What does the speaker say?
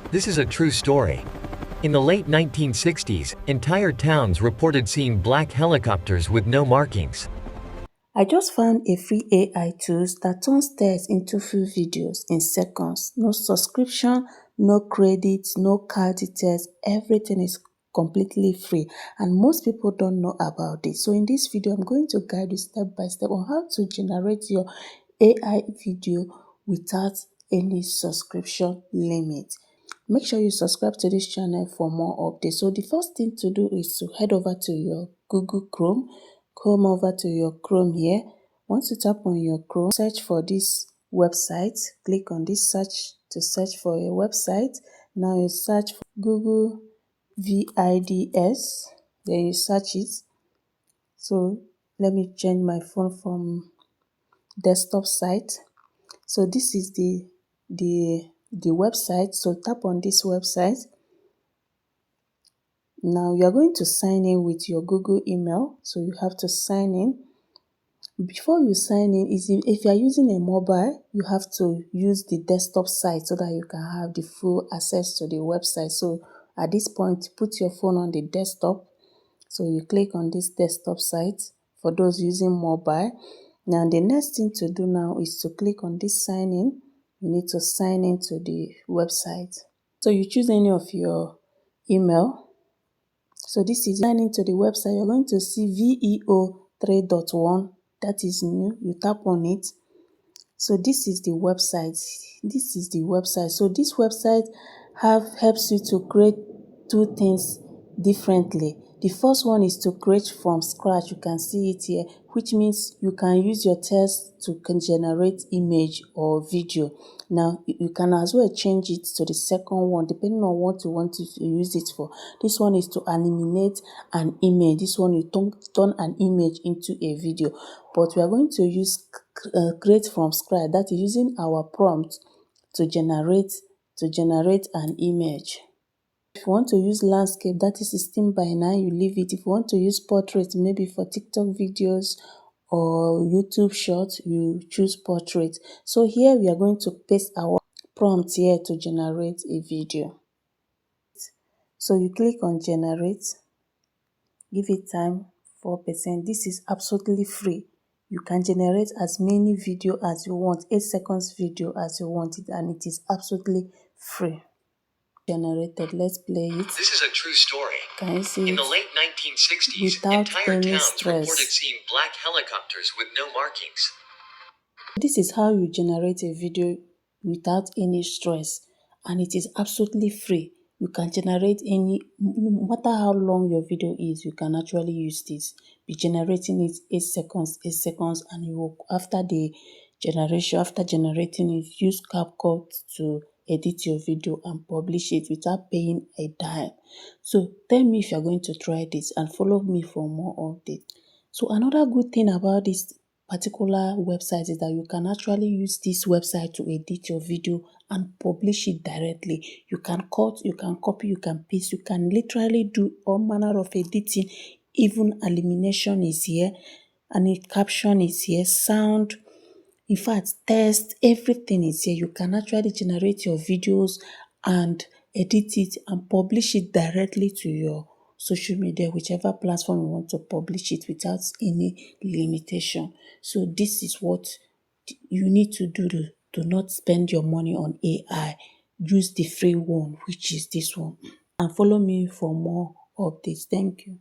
This is a true story. In the late 1960s, entire towns reported seeing black helicopters with no markings. I just found a free AI tool that turns text into full videos in seconds. No subscription, no credits, no card details. Everything is completely free and most people don't know about it. So in this video, I'm going to guide you step by step on how to generate your AI video without any subscription limit. Make sure you subscribe to this channel for more updates. So the first thing to do is to head over to your Google Chrome. Come over to your Chrome here. Once you tap on your Chrome, search for this website. Click on this search to search for a website. Now you search for Google Vids. Then you search it. So let me change my phone from desktop site. So this is the website. So tap on this website. Now you are going to sign in with your Google email. So you have to sign in. Before you sign in, if you are using a mobile, you have to use the desktop site so that you can have the full access to the website. So at this point, put your phone on the desktop. So you click on this desktop site for those using mobile. Now the next thing to do now is to click on this sign in. You need to sign into the website. So you choose any of your email. So this is sign into the website. You're going to see VEO 3.1. That is new. You tap on it. So this is the website. This is the website. So this website helps you to create two things differently. The first one is to create from scratch. You can see it here, which means you can use your text to generate image or video. Now you can as well change it to the second one depending on what you want to use it for. This one is to animate an image. This one you turn an image into a video. But we are going to use create from scratch. That is using our prompt to generate an image. If you want to use landscape, that is 16 by 9, you leave it. If you want to use portrait, maybe for TikTok videos or YouTube shorts, you choose portrait. So here we are going to paste our prompt here to generate a video. So you click on generate, give it time 4%. This is absolutely free. You can generate as many video as you want, 8 seconds video as you want it, and it is absolutely free. Generated. Let's play it. This is a true story. Can you see it? In the late 1960s, Without entire any towns stress. reported seeing black helicopters with no markings. This is how you generate a video without any stress, and it is absolutely free. You can generate any, no matter how long your video is, you can actually use this. Be generating it 8 seconds, and you will, after generating it, use CapCut to edit your video and publish it without paying a dime. So tell me if you're going to try this and follow me for more updates. So another good thing about this particular website is that you can actually use this website to edit your video and publish it directly. You can cut, you can copy, you can paste, you can literally do all manner of editing. Even elimination is here, and a caption is here, sound, in fact, text, everything is here. You can actually generate your videos and edit it and publish it directly to your social media, whichever platform you want to publish it without any limitation. So this is what you need to do to not spend your money on AI. Use the free one, which is this one. And follow me for more updates. Thank you.